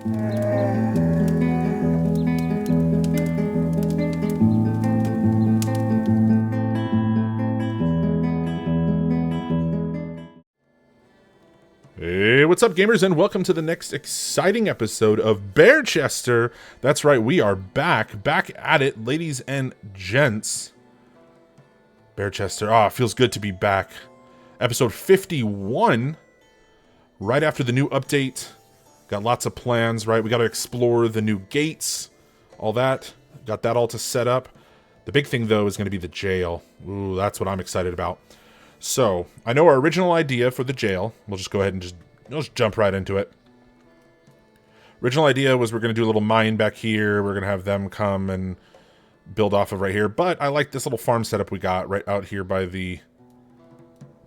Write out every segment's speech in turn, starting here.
Hey, what's up, gamers, and welcome to the next exciting episode of Bearchester. That's right, we are back at it, ladies and gents. Bearchester, it feels good to be back. Episode 51, right after the new update. Got lots of plans, right? We got to explore the new gates, all that. Got that all to set up. The big thing, though, is going to be the jail. Ooh, that's what I'm excited about. So, I know our original idea for the jail. We'll just go ahead and just jump right into it. Original idea was we're going to do a little mine back here. We're going to have them come and build off of right here. But I like this little farm setup we got right out here by the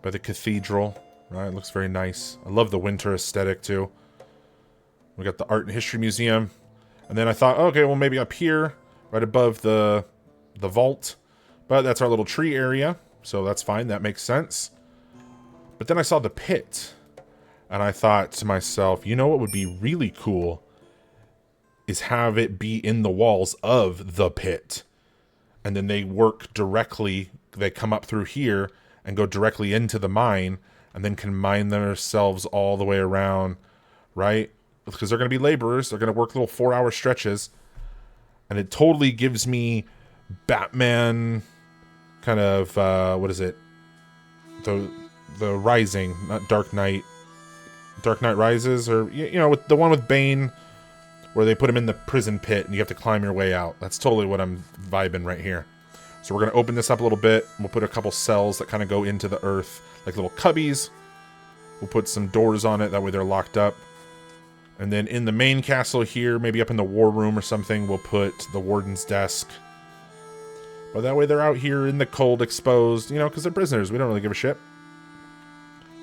cathedral. Right, it looks very nice. I love the winter aesthetic too. We got the Art and History Museum. And then I thought, okay, well maybe up here, right above the vault. But that's our little tree area. So that's fine, that makes sense. But then I saw the pit, and I thought to myself, you know what would be really cool is have it be in the walls of the pit. And then they work directly, they come up through here and go directly into the mine, and then can mine themselves all the way around, right? Because they're going to be laborers, they're going to work little 4-hour stretches, and it totally gives me Batman kind of, what is it? The Rising, not Dark Knight. Dark Knight Rises, or, you know, with the one with Bane, where they put him in the prison pit and you have to climb your way out. That's totally what I'm vibing right here. So we're going to open this up a little bit. We'll put a couple cells that kind of go into the earth, like little cubbies. We'll put some doors on it, that way they're locked up. And then in the main castle here, maybe up in the war room or something, we'll put the warden's desk. But that way they're out here in the cold, exposed, you know, because they're prisoners. We don't really give a shit.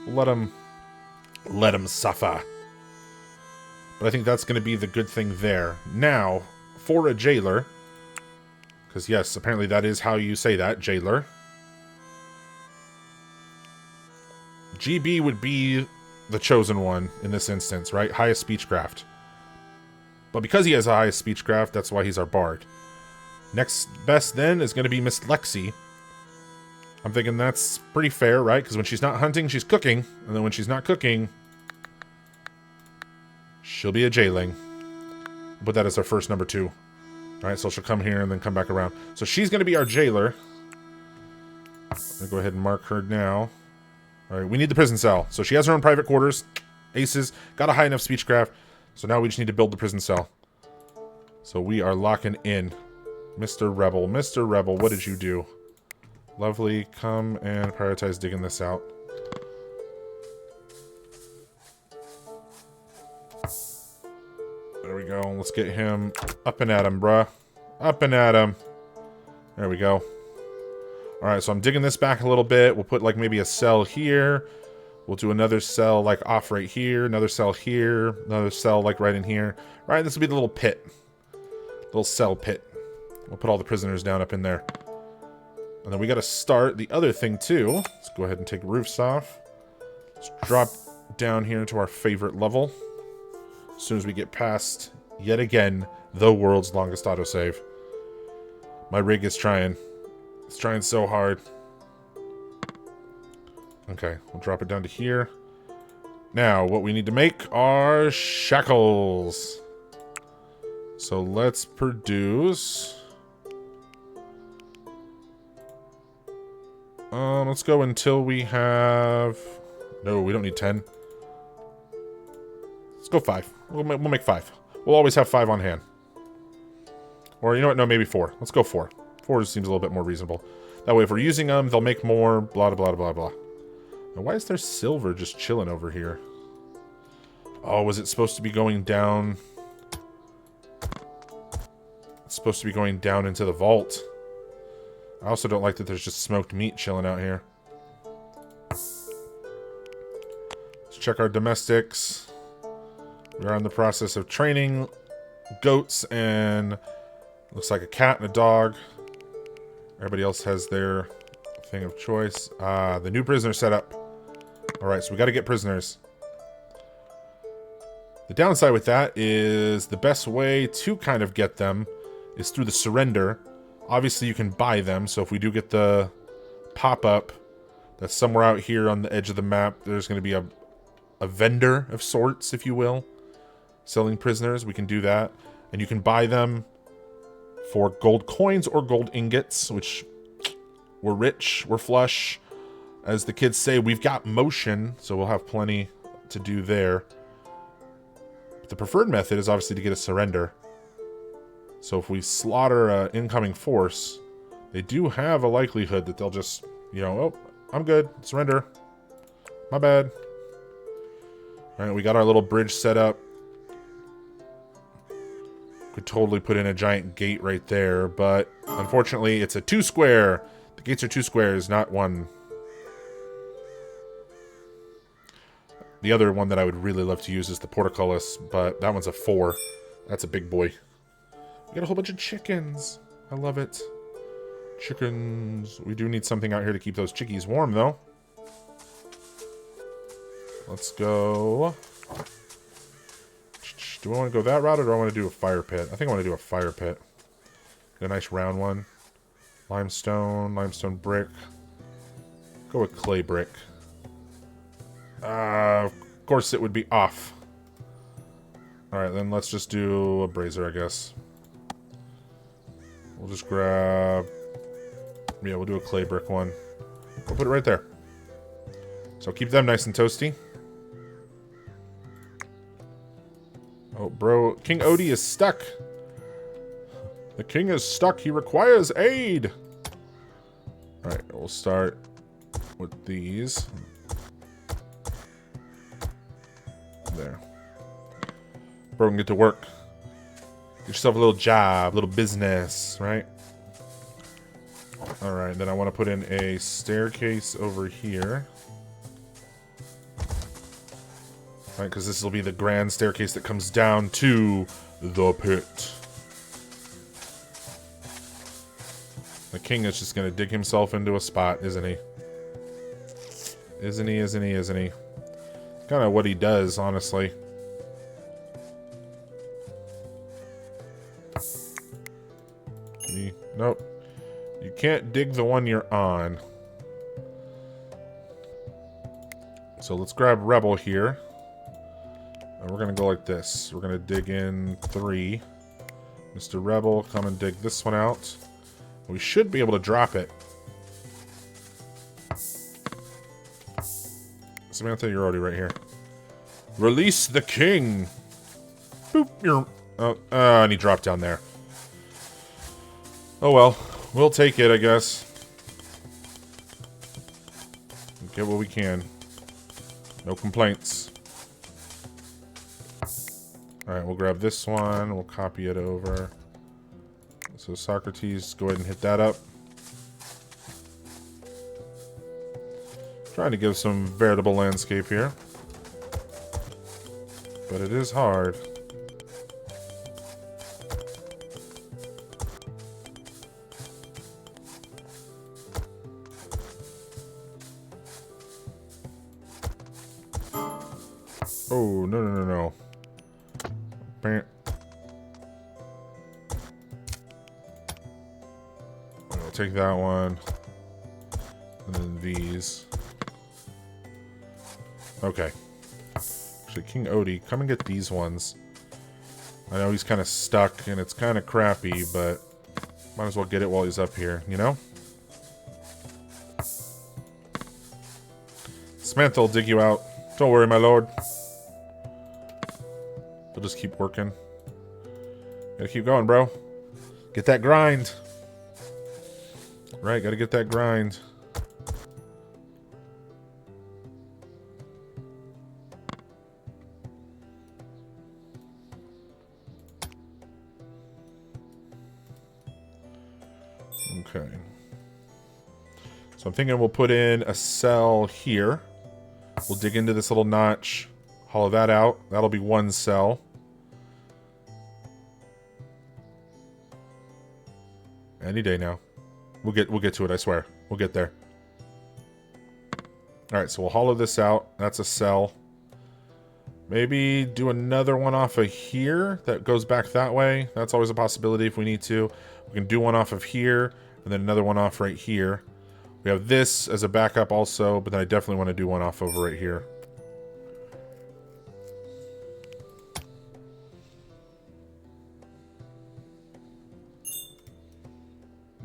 We'll let them suffer. But I think that's going to be the good thing there. Now, for a jailer, because yes, apparently that is how you say that, jailer. GB would be the chosen one in this instance, right? Highest speechcraft. But because he has a highest speechcraft, that's why he's our bard. Next best then is going to be Miss Lexi. I'm thinking that's pretty fair, right? Because when she's not hunting, she's cooking. And then when she's not cooking, she'll be a jailing. Put that as our first number 2. Alright, so she'll come here and then come back around. So she's going to be our jailer. I'm going to go ahead and mark her now. Alright, we need the prison cell. So she has her own private quarters. Aces. Got a high enough speechcraft. So now we just need to build the prison cell. So we are locking in. Mr. Rebel, what did you do? Lovely, come and prioritize digging this out. There we go. Let's get him up and at him, bruh. Up and at him. There we go. Alright, so I'm digging this back a little bit. We'll put like maybe a cell here. We'll do another cell like off right here. Another cell here. Another cell like right in here. Right, this will be the little pit. Little cell pit. We'll put all the prisoners down up in there. And then we got to start the other thing too. Let's go ahead and take roofs off. Let's drop down here to our favorite level. As soon as we get past, yet again, the world's longest autosave. My rig is trying. It's trying so hard. Okay, we'll drop it down to here. Now, what we need to make are shackles. So let's produce... let's go until we have... No, we don't need 10. Let's go 5. We'll make 5. We'll always have 5 on hand. Or, you know what? No, maybe 4. Let's go 4. 4 seems a little bit more reasonable. That way, if we're using them, they'll make more, blah, blah, blah, blah. Now, why is there silver just chilling over here? Oh, was it supposed to be going down? It's supposed to be going down into the vault. I also don't like that there's just smoked meat chilling out here. Let's check our domestics. We are in the process of training goats and looks like a cat and a dog. Everybody else has their thing of choice. The new prisoner setup. Alright, so we got to get prisoners. The downside with that is the best way to kind of get them is through the surrender. Obviously, you can buy them, so if we do get the pop-up that's somewhere out here on the edge of the map, there's going to be a vendor of sorts, if you will, selling prisoners. We can do that. And you can buy them for gold coins or gold ingots, which we're rich, we're flush. As the kids say, we've got motion, so we'll have plenty to do there. But the preferred method is obviously to get a surrender. So if we slaughter an incoming force, they do have a likelihood that they'll just, you know, oh, I'm good, surrender. My bad. All right, we got our little bridge set up. Could totally put in a giant gate right there, but unfortunately it's a 2 square. The gates are 2 squares, not 1. The other one that I would really love to use is the portcullis, but that one's a 4. That's a big boy. We got a whole bunch of chickens. I love it. Chickens. We do need something out here to keep those chickies warm, though. Let's go. Do I want to go that route, or do I want to do a fire pit? I think I want to do a fire pit. Get a nice round one. Limestone, limestone brick. Go with clay brick. Of course it would be off. Alright, then let's just do a brazier, I guess. We'll just grab... Yeah, we'll do a clay brick one. We'll put it right there. So keep them nice and toasty. Oh, bro. King Odie is stuck. The king is stuck. He requires aid. Alright, we'll start with these. There. Bro, can get to work. Get yourself a little job, a little business, right? Alright, then I want to put in a staircase over here. Right, because this will be the grand staircase that comes down to the pit. The king is just going to dig himself into a spot, isn't he? Isn't he, isn't he, isn't he? Kind of what he does, honestly. Nope. You can't dig the one you're on. So let's grab Rebel here. And we're going to go like this. We're going to dig in 3. Mr. Rebel, come and dig this one out. We should be able to drop it. Samantha, you're already right here. Release the king! Boop! You're... Oh, and he dropped down there. Oh well. We'll take it, I guess. Get what we can. No complaints. Alright, we'll grab this one. We'll copy it over. So Socrates, go ahead and hit that up. Trying to give some veritable landscape here. But it is hard. Oh, no, no, no, no. Bam. I'll take that one. And then these. Okay. Actually, King Odie, come and get these ones. I know he's kind of stuck, and it's kind of crappy, but might as well get it while he's up here, you know? Samantha will dig you out. Don't worry, my lord. We'll just keep working. Gotta keep going, bro. Get that grind. Right, gotta get that grind. Okay. So I'm thinking we'll put in a cell here. We'll dig into this little notch. Hollow that out. That'll be one cell. Any day now. We'll get to it, I swear. We'll get there. Alright, so we'll hollow this out. That's a cell. Maybe do another one off of here that goes back that way. That's always a possibility if we need to. We can do one off of here and then another one off right here. We have this as a backup also, but then I definitely want to do one off over right here.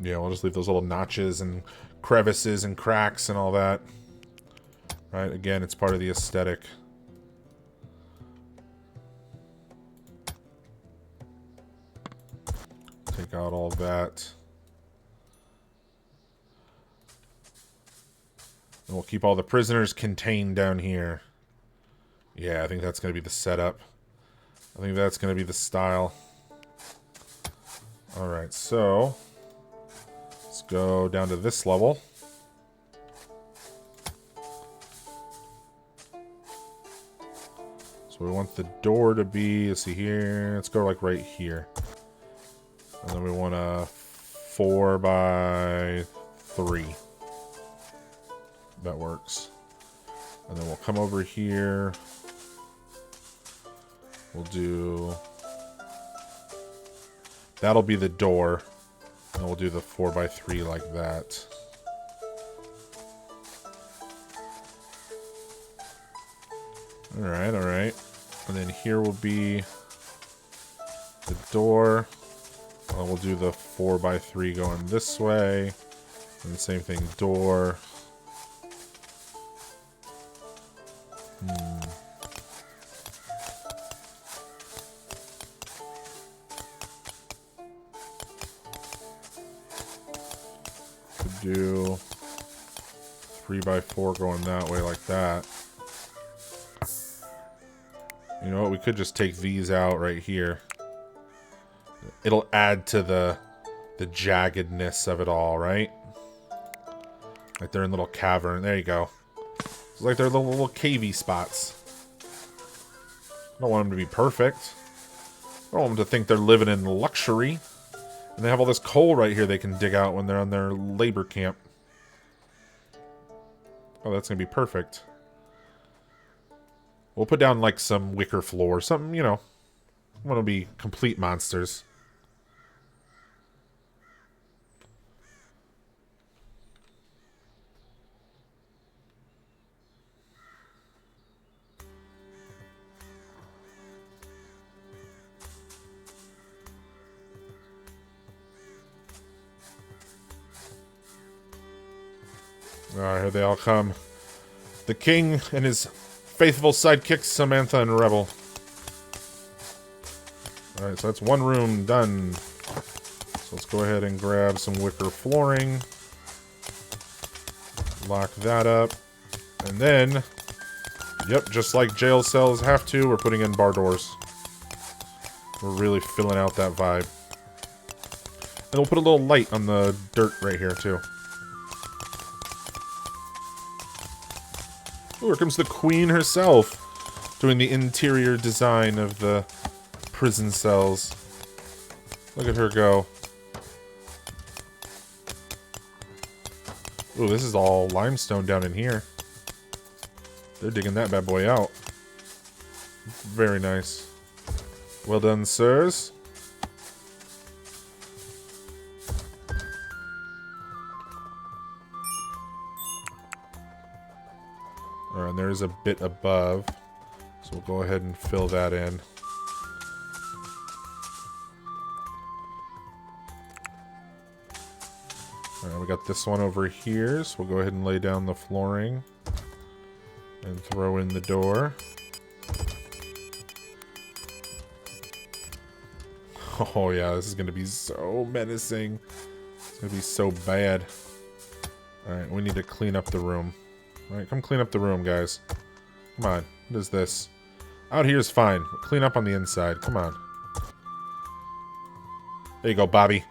Yeah, we'll just leave those little notches and crevices and cracks and all that. Right, again, it's part of the aesthetic. Take out all that. And we'll keep all the prisoners contained down here. Yeah, I think that's going to be the setup. I think that's going to be the style. Alright, so let's go down to this level. So we want the door to be, let's see here, let's go like right here. And then we want a 4 by 3. That works. And then we'll come over here. We'll do... That'll be the door. And we'll do the 4 by 3 like that. Alright, alright. And then here will be the door. We'll do the 4 by 3 going this way. And the same thing, door. Could do 3 by 4 going that way like that. You know what? We could just take these out right here. It'll add to the jaggedness of it all, right? Like they're in little cavern. There you go. It's like they're little cavey spots. I don't want them to be perfect. I don't want them to think they're living in luxury. And they have all this coal right here they can dig out when they're on their labor camp. Oh, that's going to be perfect. We'll put down like some wicker floor. Something, you know. Want to be complete monsters. Alright, here they all come. The king and his faithful sidekicks, Samantha and Rebel. Alright, so that's one room done. So let's go ahead and grab some wicker flooring. Lock that up. And then, yep, just like jail cells have to, we're putting in bar doors. We're really filling out that vibe. And we'll put a little light on the dirt right here, too. Ooh, here comes the queen herself, doing the interior design of the prison cells. Look at her go. Ooh, this is all limestone down in here. They're digging that bad boy out. Very nice. Well done, sirs. Alright, and there's a bit above. So we'll go ahead and fill that in. Alright, we got this one over here, so we'll go ahead and lay down the flooring. And throw in the door. Oh yeah, this is going to be so menacing. It's going to be so bad. Alright, we need to clean up the room. Alright, come clean up the room, guys. Come on. What is this? Out here is fine. Clean up on the inside. Come on. There you go, Bobby.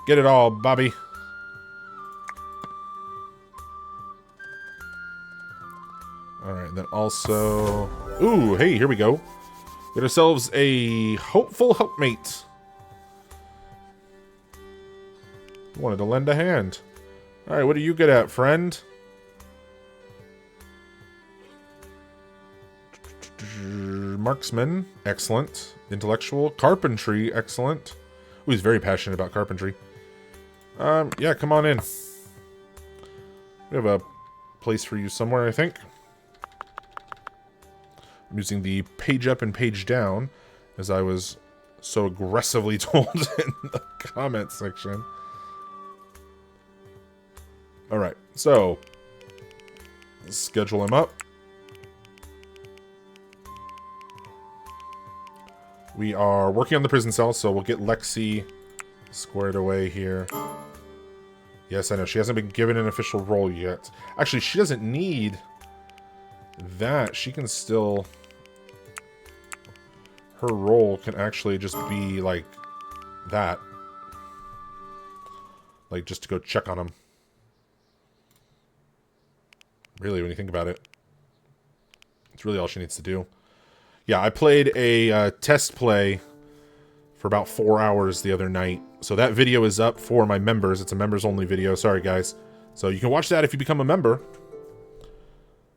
Get it all, Bobby. Alright, then also... Ooh, hey, here we go. Get ourselves a hopeful helpmate. Wanted to lend a hand. Alright, what are you good at, friend? Marksman, excellent. Intellectual. Carpentry, excellent. Ooh, he's very passionate about carpentry. Yeah, come on in. We have a place for you somewhere, I think. I'm using the page up and page down, as I was so aggressively told in the comment section. Alright, so let's schedule him up. We are working on the prison cell, so we'll get Lexi squared away here. Yes, I know. She hasn't been given an official role yet. Actually, she doesn't need that. She can still... Her role can actually just be, like, that. Like, just to go check on him. Really, when you think about it. It's really all she needs to do. Yeah, I played a test play for about 4 hours the other night. So that video is up for my members. It's a members-only video. Sorry, guys. So you can watch that if you become a member.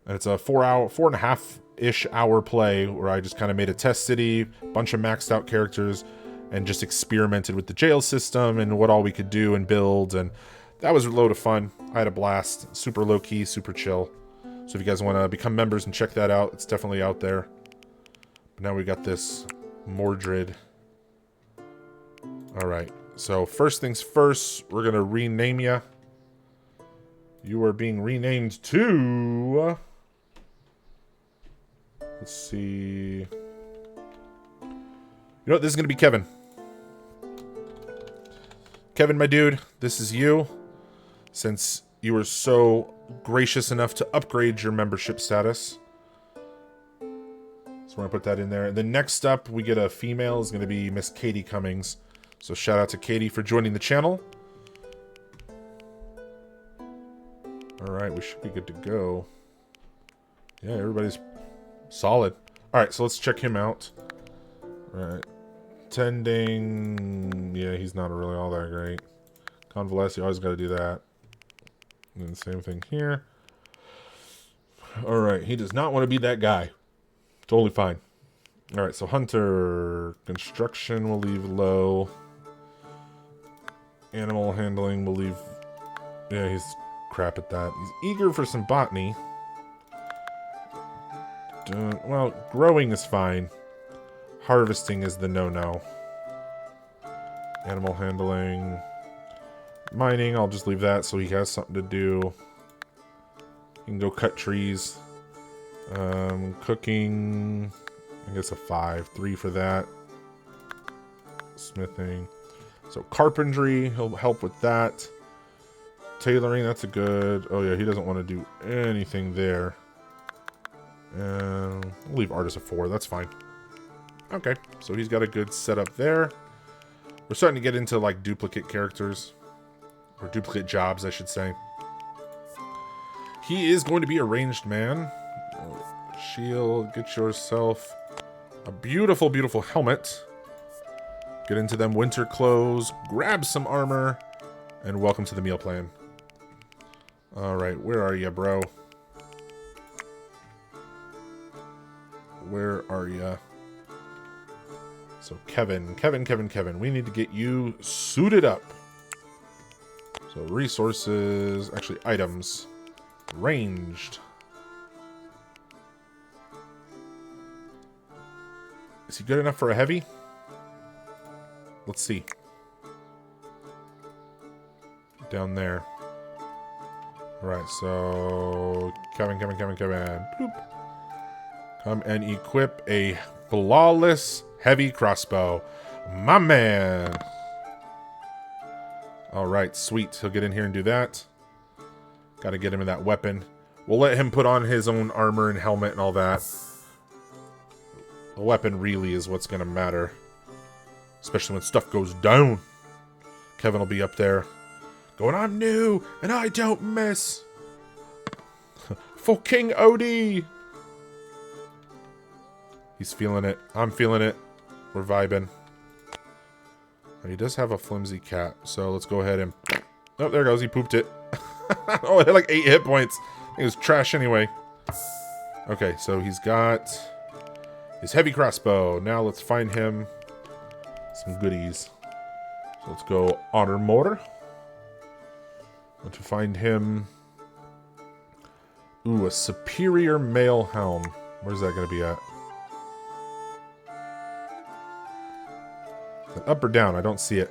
And it's a 4.5-ish hour play where I just kind of made a test city, bunch of maxed out characters, and just experimented with the jail system and what all we could do and build. And that was a load of fun. I had a blast. Super low-key, super chill. So if you guys want to become members and check that out, it's definitely out there. But now we got this Mordred. Alright, so first things first, we're going to rename you. You are being renamed to... Let's see... You know what? This is going to be Kevin. Kevin, my dude, this is you. Since you were so gracious enough to upgrade your membership status. So we're going to put that in there. And then next up, we get a female. Is going to be Miss Katie Cummings. So shout out to Katie for joining the channel. Alright, we should be good to go. Yeah, everybody's solid. Alright, so let's check him out. Alright. Tending... Yeah, he's not really all that great. Convalesce, you always got to do that. And then same thing here. Alright, he does not want to be that guy. Totally fine. Alright, so Hunter. Construction we'll leave low. Animal handling we'll leave... Yeah, he's crap at that. He's eager for some botany. Well, growing is fine. Harvesting is the no-no. Animal handling. Mining, I'll just leave that so he has something to do. He can go cut trees. Cooking... I guess a 5. 3 for that. Smithing. So carpentry, he'll help with that. Tailoring, that's a good... Oh yeah, he doesn't want to do anything there. We'll leave artist a 4, that's fine. Okay, so he's got a good setup there. We're starting to get into like duplicate characters. Or duplicate jobs, I should say. He is going to be a ranged man. Shield, get yourself a beautiful, beautiful helmet. Get into them winter clothes, grab some armor, and welcome to the meal plan. Alright, where are you, bro? Where are you? So Kevin, we need to get you suited up. So resources, actually items, ranged. Is he good enough for a heavy? Let's see. Down there. Alright, so... Kevin. Bloop. Come and equip a flawless heavy crossbow. My man! Alright, sweet. He'll get in here and do that. Gotta get him in that weapon. We'll let him put on his own armor and helmet and all that. The weapon really is what's gonna matter. Especially when stuff goes down. Kevin will be up there going, I'm new and I don't miss. For King Odie. He's feeling it. I'm feeling it. We're vibing. He does have a flimsy cat, so let's go ahead and... Oh, there it goes. He pooped it. Oh, it had like 8 hit points. I think it was trash anyway. Okay, so he's got His heavy crossbow. Now let's find him some goodies. So let's go honor more. Want to find him. Ooh, a superior mail helm. Where's that going to be at? Is it up or down? I don't see it.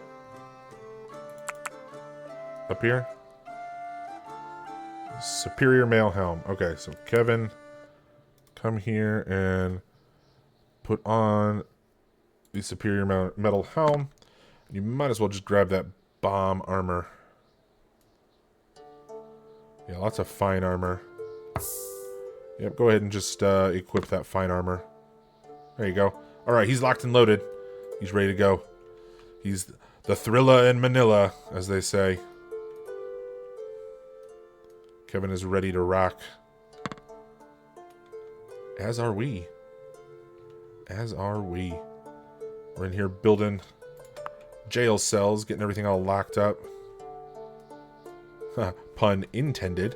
Up here? Superior mail helm. Okay, so Kevin, come here and put on the superior metal helm. You might as well just grab that bomb armor. Yeah, lots of fine armor. Yep, go ahead and just equip that fine armor. There you go. Alright, he's locked and loaded. He's ready to go. He's the thriller in Manila, as they say. Kevin is ready to rock. As are we. As are we. We're in here building jail cells, getting everything all locked up. Pun intended.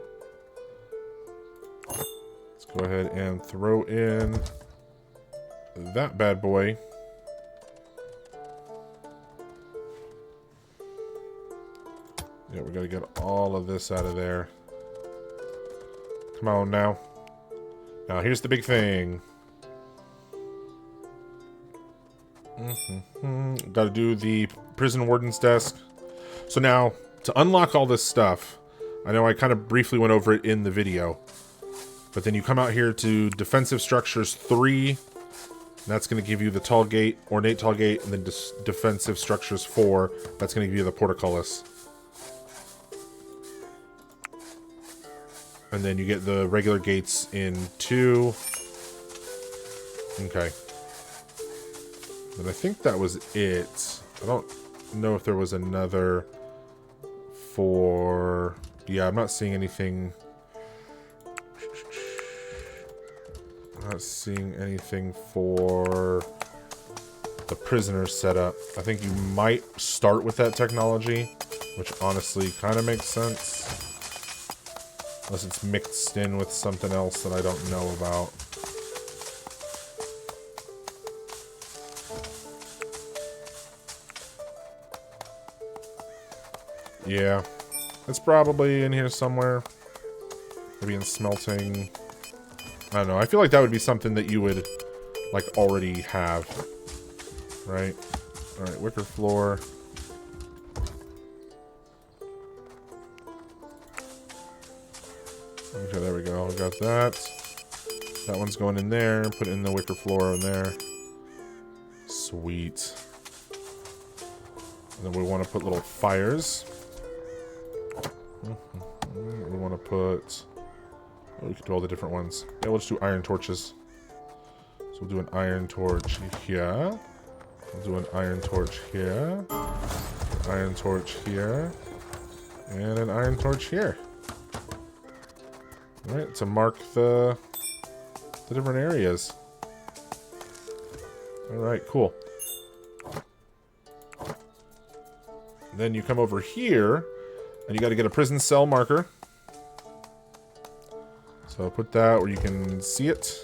Let's go ahead and throw in that bad boy. Yeah, we gotta get all of this out of there. Come on now. Now here's the big thing. Gotta do the prison warden's desk. So now, to unlock all this stuff, I know I kind of briefly went over it in the video, but then you come out here to Defensive Structures 3, and that's going to give you the tall gate, ornate tall gate, and then Defensive Structures 4, that's going to give you the portcullis. And then you get the regular gates in 2. Okay. And I think that was it. I don't know if there was another for... Yeah, I'm not seeing anything. I'm not seeing anything for the prisoner setup. I think you might start with that technology, which honestly kind of makes sense. Unless it's mixed in with something else that I don't know about. Yeah. It's probably in here somewhere. Maybe in smelting. I don't know. I feel like that would be something that you would, like, already have. Right? Alright, wicker floor. Okay, there we go. We got that. That one's going in there. Put in the wicker floor in there. Sweet. And then we want to put little fires. We want to put... Oh, we can do all the different ones. Yeah, we'll just do iron torches. So we'll do an iron torch here. We'll do an iron torch here. Iron torch here. And an iron torch here. Alright, to mark the different areas. Alright, cool. Then you come over here, and you got to get a prison cell marker. So put that where you can see it.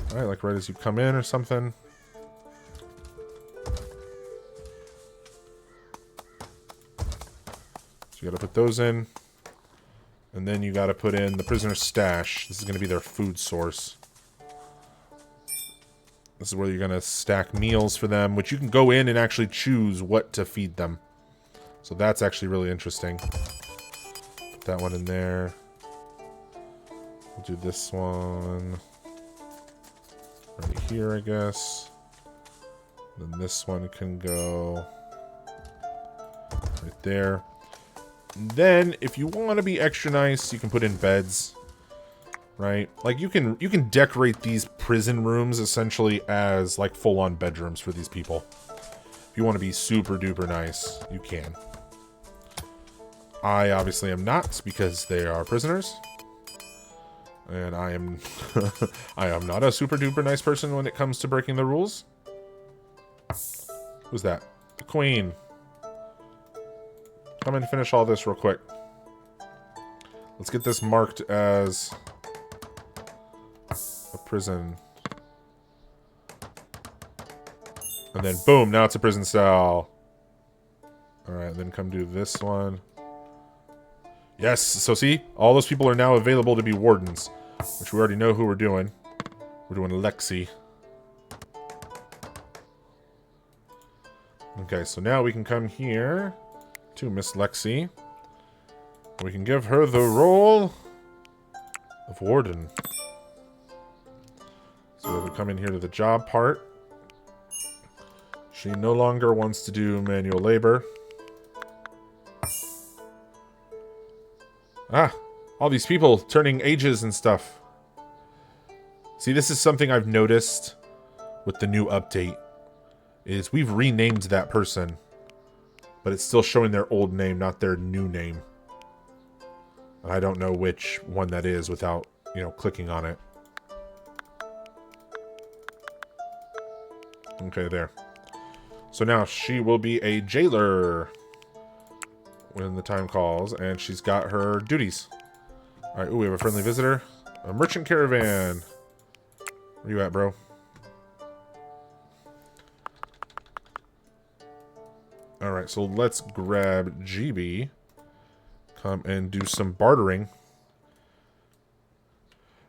Alright, like right as you come in or something. So you got to put those in. And then you got to put in the prisoner stash. This is going to be their food source. This is where you're going to stack meals for them, which you can go in and actually choose what to feed them. So that's actually really interesting. Put that one in there. We'll do this one right here, I guess. Then this one can go right there. And then, if you want to be extra nice, you can put in beds, right? Like you can decorate these prison rooms essentially as like full-on bedrooms for these people. If you want to be super duper nice, you can. I obviously am not because they are prisoners, and I am I am not a super duper nice person when it comes to breaking the rules. Who's that? The Queen. Come and finish all this real quick. Let's get this marked as a prison. And then boom, now it's a prison cell. Alright, then come do this one. Yes, so see? All those people are now available to be wardens. Which we already know who we're doing. We're doing Lexi. Okay, so now we can come here to Miss Lexi. We can give her the role of warden. So we come in here to the job part. She no longer wants to do manual labor. Ah, all these people turning ages and stuff. See, this is something I've noticed with the new update. Is we've renamed that person. But it's still showing their old name, not their new name. And I don't know which one that is without, you know, clicking on it. Okay, there. So now she will be a jailer when the time calls, and she's got her duties. Alright, ooh, we have a friendly visitor. A merchant caravan. Where you at, bro? Alright, so let's grab GB. Come and do some bartering.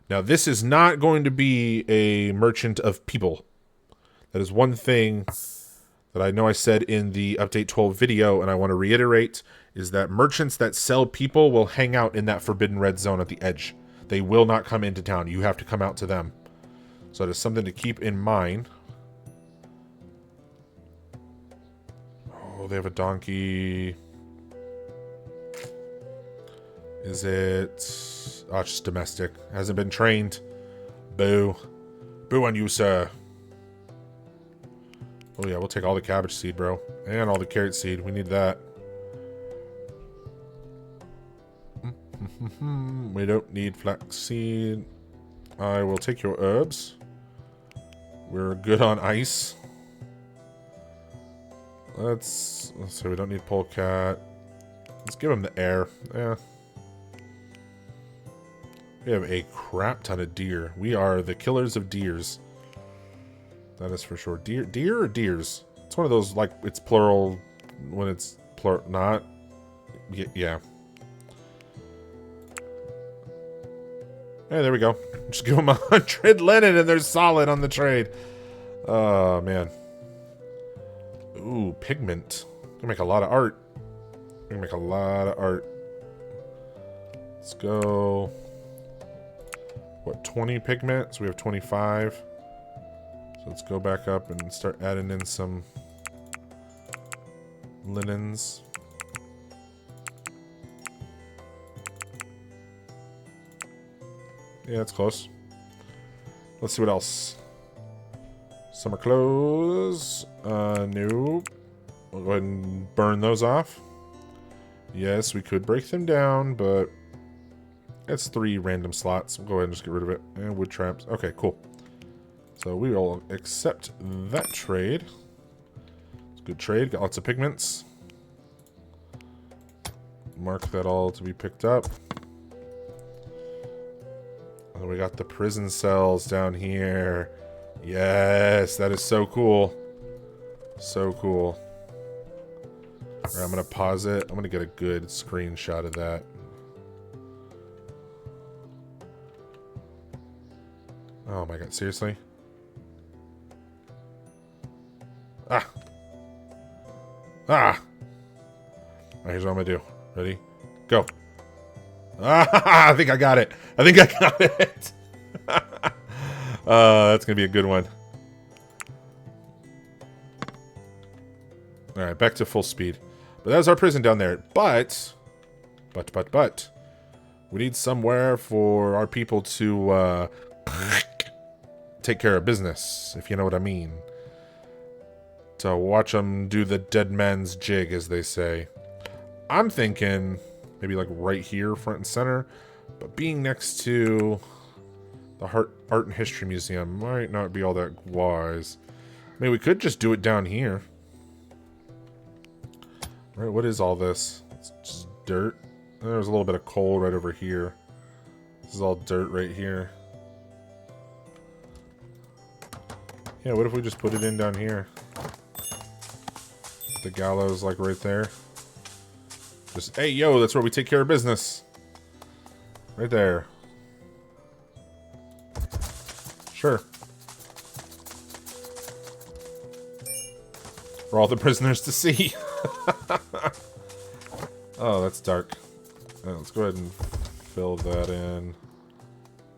Now, this is not going to be a merchant of people. That is one thing that I know I said in the Update 12 video, and I want to reiterate, is that merchants that sell people will hang out in that forbidden red zone at the edge. They will not come into town. You have to come out to them. So that is something to keep in mind. Oh, they have a donkey. Is it... Oh, it's just domestic. Hasn't been trained. Boo. Boo on you, sir. Oh yeah, we'll take all the cabbage seed, bro. And all the carrot seed. We need that. We don't need flax seed. I will take your herbs. We're good on ice. Let's see, we don't need polecat. Let's give him the air. Yeah. We have a crap ton of deer. We are the killers of deers. That is for sure. Deer or deers? It's one of those, like, it's plural when it's plural. Not. Yeah. Hey, there we go. Just give them 100 linen and they're solid on the trade. Oh, man. Ooh, pigment. Gonna make a lot of art. Gonna make a lot of art. Let's go. What, 20 pigment? So we have 25. So let's go back up and start adding in some linens. Yeah, that's close. Let's see what else. Summer clothes. Nope. We'll go ahead and burn those off. Yes, we could break them down, but it's 3 random slots. We'll go ahead and just get rid of it. And wood traps. Okay, cool. So we will accept that trade. It's a good trade. Got lots of pigments. Mark that all to be picked up. And we got the prison cells down here. Yes, that is so cool. So cool. All right, I'm going to pause it. I'm going to get a good screenshot of that. Oh my god, seriously? Ah! Ah! Alright, here's what I'm going to do. Ready? Go. Ah, I think I got it. I think I got it. That's going to be a good one. Alright, back to full speed. But that was our prison down there. But, we need somewhere for our people to take care of business, if you know what I mean. To watch them do the dead man's jig, as they say. I'm thinking maybe like right here, front and center. But being next to the Art and History Museum might not be all that wise. I mean, we could just do it down here. Right, what is all this? It's just dirt. There's a little bit of coal right over here. This is all dirt right here. Yeah, what if we just put it in down here? the gallows, like, right there. Just, hey, yo, that's where we take care of business. Right there. Sure. For all the prisoners to see. Oh, that's dark. Right, let's go ahead and fill that in.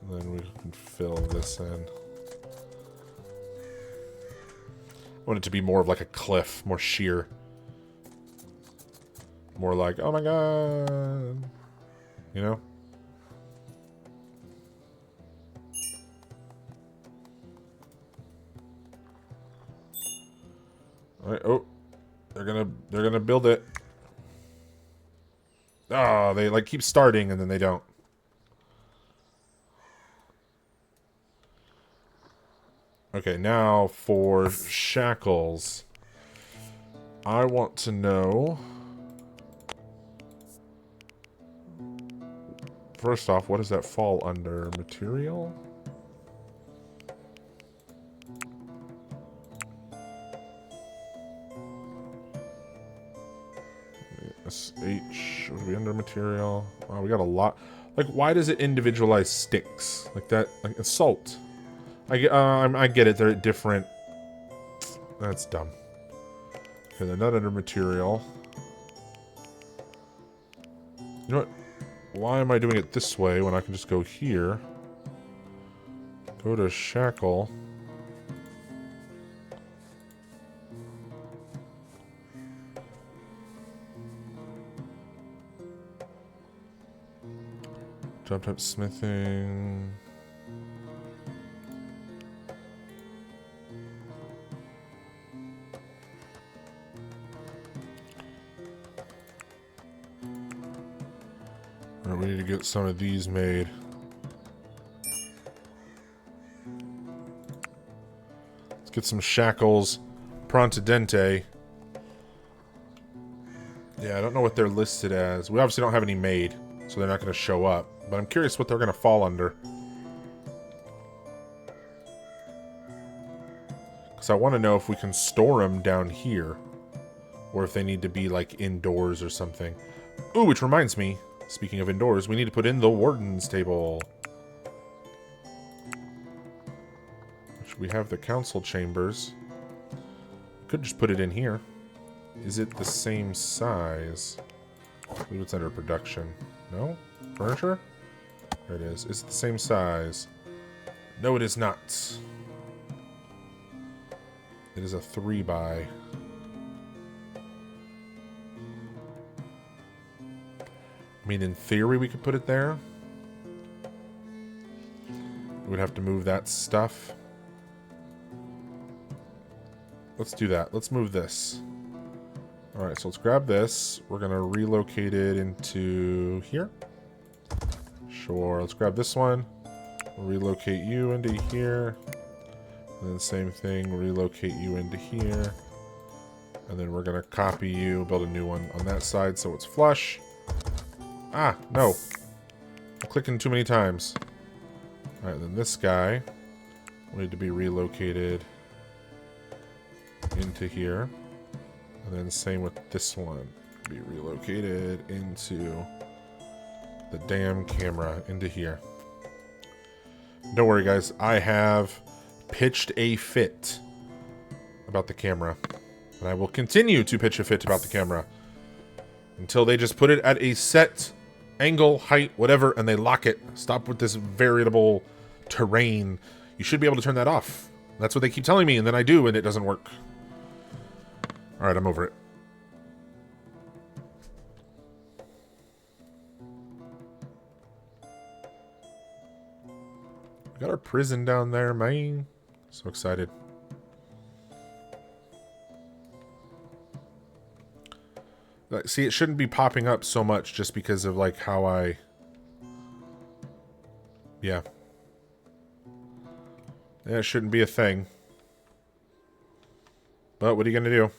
And then we can fill this in. I want it to be more of like a cliff, more sheer. More like, oh my god. You know? Alright, oh. They're gonna build it. Oh, they like keep starting and then they don't. Okay, now for shackles. I want to know... First off, what does that fall under? Material? SH would be under material. Wow, we got a lot. Like, why does it individualize sticks? Like that, like assault. I get it, they're different. That's dumb. Okay, they're not under material. You know what? Why am I doing it this way when I can just go here? Go to shackle. Job type smithing. Alright, we need to get some of these made. Let's get some shackles. Prontidente. Yeah, I don't know what they're listed as. We obviously don't have any made, so they're not going to show up. But I'm curious what they're going to fall under. Because I want to know if we can store them down here. Or if they need to be, like, indoors or something. Ooh, which reminds me, speaking of indoors, we need to put in the warden's table. Which we have the council chambers. Could just put it in here. Is it the same size? I believe it's under production. No? Furniture? There it is. Is it the same size? No, it is not. It is a 3x. I mean, in theory, we could put it there. We would have to move that stuff. Let's do that. Let's move this. Alright, so let's grab this. We're going to relocate it into here. Sure, let's grab this one. We'll relocate you into here. And then same thing, relocate you into here. And then we're going to copy you, build a new one on that side so it's flush. Ah, no. I'm clicking too many times. Alright, then this guy will need to be relocated into here. And then same with this one. Be relocated into the damn camera, into here. Don't worry, guys. I have pitched a fit about the camera. And I will continue to pitch a fit about the camera. Until they just put it at a set angle, height, whatever, and they lock it. Stop with this variable terrain. You should be able to turn that off. That's what they keep telling me, and then I do, and it doesn't work. Alright, I'm over it. We got our prison down there, man. So excited. See, it shouldn't be popping up so much just because of, like, how I... Yeah. Yeah, it shouldn't be a thing. But what are you going to do?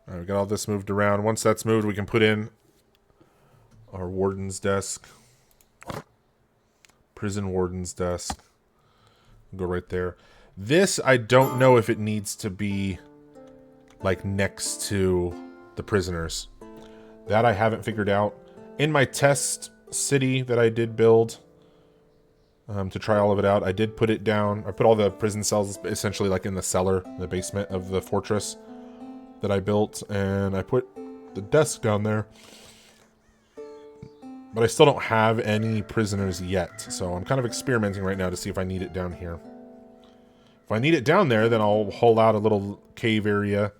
Alright, we got all this moved around. Once that's moved, we can put in our warden's desk. Prison warden's desk. Go right there. This, I don't know if it needs to be like next to the prisoners. That I haven't figured out. In my test city that I did build to try all of it out, I did put it down. I put all the prison cells essentially like in the cellar, the basement of the fortress that I built, and I put the desk down there. But I still don't have any prisoners yet, so I'm kind of experimenting right now to see if I need it down here. If I need it down there, then I'll hole out a little cave area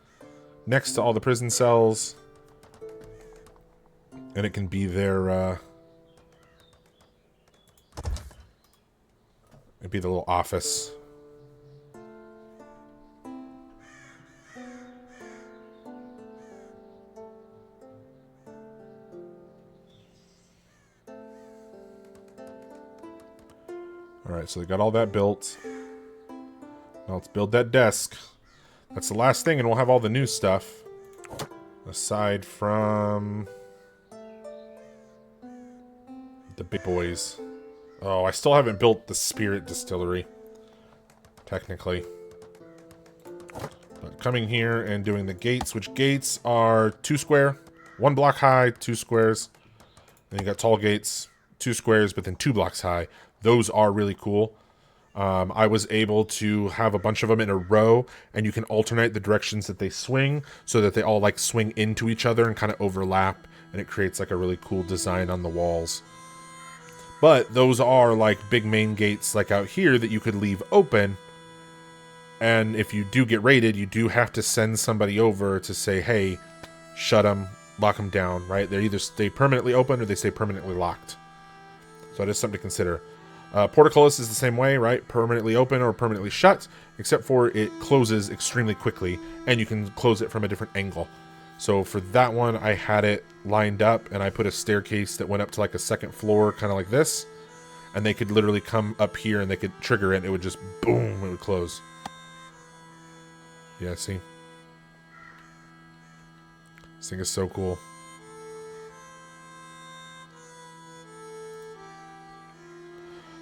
next to all the prison cells, and it can be their, it'd be the little office. Alright, so they got all that built. Now let's build that desk. That's the last thing, and we'll have all the new stuff. Aside from the big boys. Oh, I still haven't built the spirit distillery. Technically. But coming here and doing the gates, which gates are 2 square. 1 block high, 2 squares. Then you got tall gates, 2 squares, but then 2 blocks high. Those are really cool. I was able to have a bunch of them in a row, and you can alternate the directions that they swing so that they all like swing into each other and kind of overlap, and it creates like a really cool design on the walls. But those are like big main gates like out here that you could leave open, and if you do get raided, you do have to send somebody over to say, hey, shut them, lock them down, right? They either stay permanently open or they stay permanently locked. So that is something to consider. Portcullis is the same way, right? Permanently open or permanently shut, except for it closes extremely quickly, and you can close it from a different angle. So for that one, I had it lined up, and I put a staircase that went up to like a 2nd floor, kind of like this, and they could literally come up here, and they could trigger it, and it would just, boom, it would close. Yeah, see? This thing is so cool.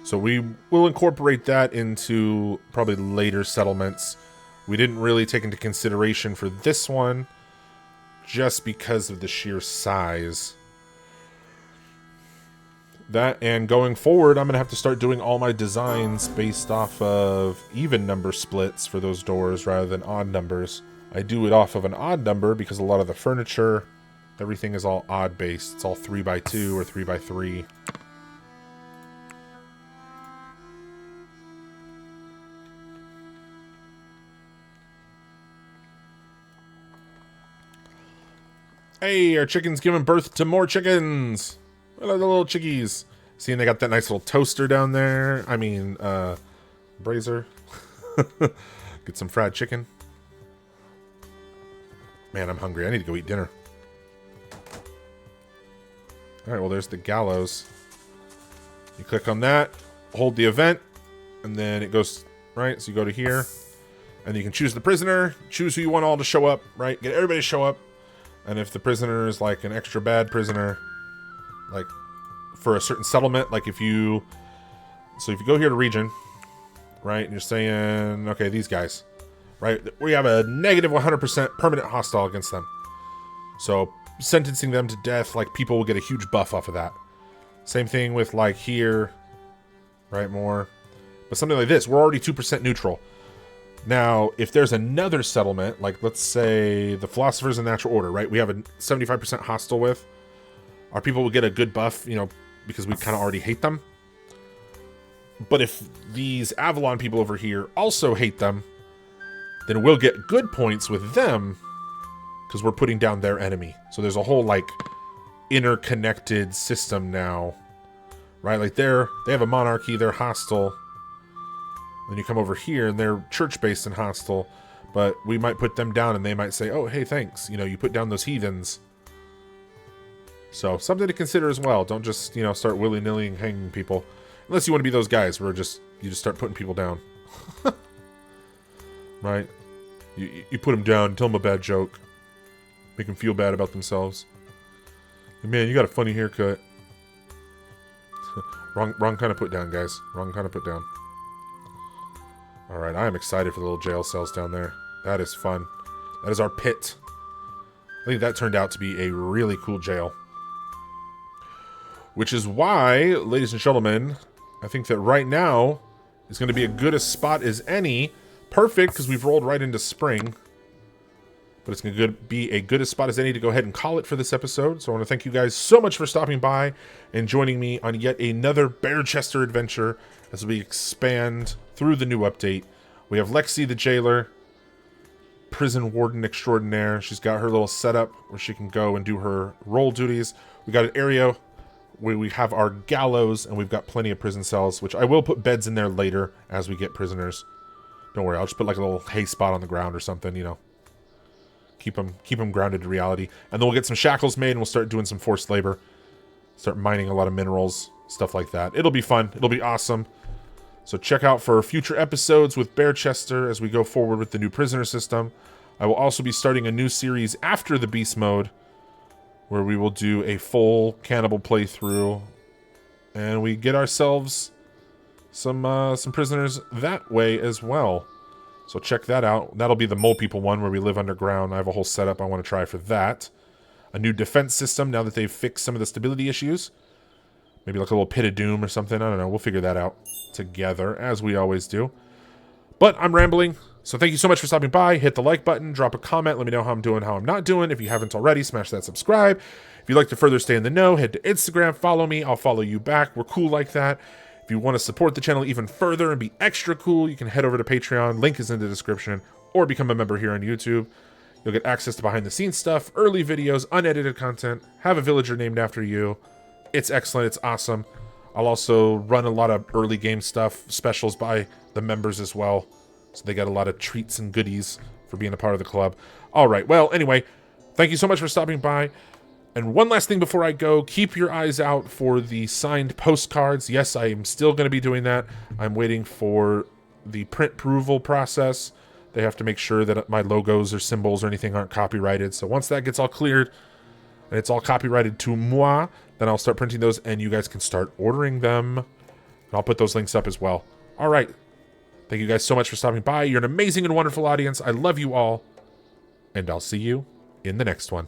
So we will incorporate that into probably later settlements. We didn't really take into consideration for this one just because of the sheer size. That, and going forward, I'm going to have to start doing all my designs based off of even number splits for those doors rather than odd numbers. I do it off of an odd number because a lot of the furniture, everything is all odd based. It's all 3x2 or 3x3. Hey, our chicken's giving birth to more chickens. What are the little chickies? See, and they got that nice little toaster down there. I mean, brazier. Get some fried chicken. Man, I'm hungry. I need to go eat dinner. Alright, well, there's the gallows. You click on that, hold the event, and then it goes, right? So you go to here, and you can choose the prisoner, choose who you want all to show up, right? Get everybody to show up. And if the prisoner is like an extra bad prisoner, like for a certain settlement, like if you go here to region, right, and you're saying, okay, these guys, right, we have a negative 100% permanent hostile against them. So sentencing them to death, like people will get a huge buff off of that. Same thing with like here, right, more. But something like this, we're already 2% neutral. Now, if there's another settlement, like let's say the Philosophers in Natural Order, right? We have a 75% hostile with. Our people will get a good buff, you know, because we kind of already hate them. But if these Avalon people over here also hate them, then we'll get good points with them because we're putting down their enemy. So there's a whole, like, interconnected system now, right? Like they have a monarchy, they're hostile. Then you come over here and they're church-based and hostile, but we might put them down and they might say, oh, hey, thanks. You know, you put down those heathens. So something to consider as well. Don't just, you know, start willy-nilly hanging people. Unless you want to be those guys where you just start putting people down. Right? You put them down, tell them a bad joke. Make them feel bad about themselves. Man, you got a funny haircut. wrong kind of put down, guys. Wrong kind of put down. Alright, I am excited for the little jail cells down there. That is fun. That is our pit. I think that turned out to be a really cool jail. Which is why, ladies and gentlemen, I think that right now is going to be a good a spot as any. Perfect, because we've rolled right into spring. But it's going to be a good a spot as any to go ahead and call it for this episode. So I want to thank you guys so much for stopping by and joining me on yet another Bearchester adventure as we expand through the new update. We have Lexi the jailer, prison warden extraordinaire. She's got her little setup where she can go and do her role duties. We got an area where we have our gallows, and we've got plenty of prison cells, which I will put beds in there later as we get prisoners. Don't worry, I'll just put like a little hay spot on the ground or something, you know. Keep them grounded to reality. And then we'll get some shackles made, and we'll start doing some forced labor. Start mining a lot of minerals, stuff like that. It'll be fun. It'll be awesome. So check out for future episodes with Bearchester as we go forward with the new prisoner system. I will also be starting a new series after the beast mode, where we will do a full cannibal playthrough, and we get ourselves some prisoners that way as well. So check that out. That'll be the mole people one where we live underground. I have a whole setup I want to try for that. A new defense system now that they've fixed some of the stability issues. Maybe like a little pit of doom or something. I don't know. We'll figure that out together, as we always do. But I'm rambling. So thank you so much for stopping by. Hit the like button. Drop a comment. Let me know how I'm doing, how I'm not doing. If you haven't already, smash that subscribe. If you'd like to further stay in the know, head to Instagram. Follow me. I'll follow you back. We're cool like that. If you want to support the channel even further and be extra cool, you can head over to Patreon. Link is in the description. Or become a member here on YouTube. You'll get access to behind-the-scenes stuff, early videos, unedited content, have a villager named after you. It's excellent. It's awesome. I'll also run a lot of early game stuff, specials by the members as well. So they got a lot of treats and goodies for being a part of the club. All right. Well, anyway, thank you so much for stopping by. And one last thing before I go, keep your eyes out for the signed postcards. Yes, I am still going to be doing that. I'm waiting for the print approval process. They have to make sure that my logos or symbols or anything aren't copyrighted. So once that gets all cleared and it's all copyrighted to moi, then I'll start printing those and you guys can start ordering them. And I'll put those links up as well. All right. Thank you guys so much for stopping by. You're an amazing and wonderful audience. I love you all. And I'll see you in the next one.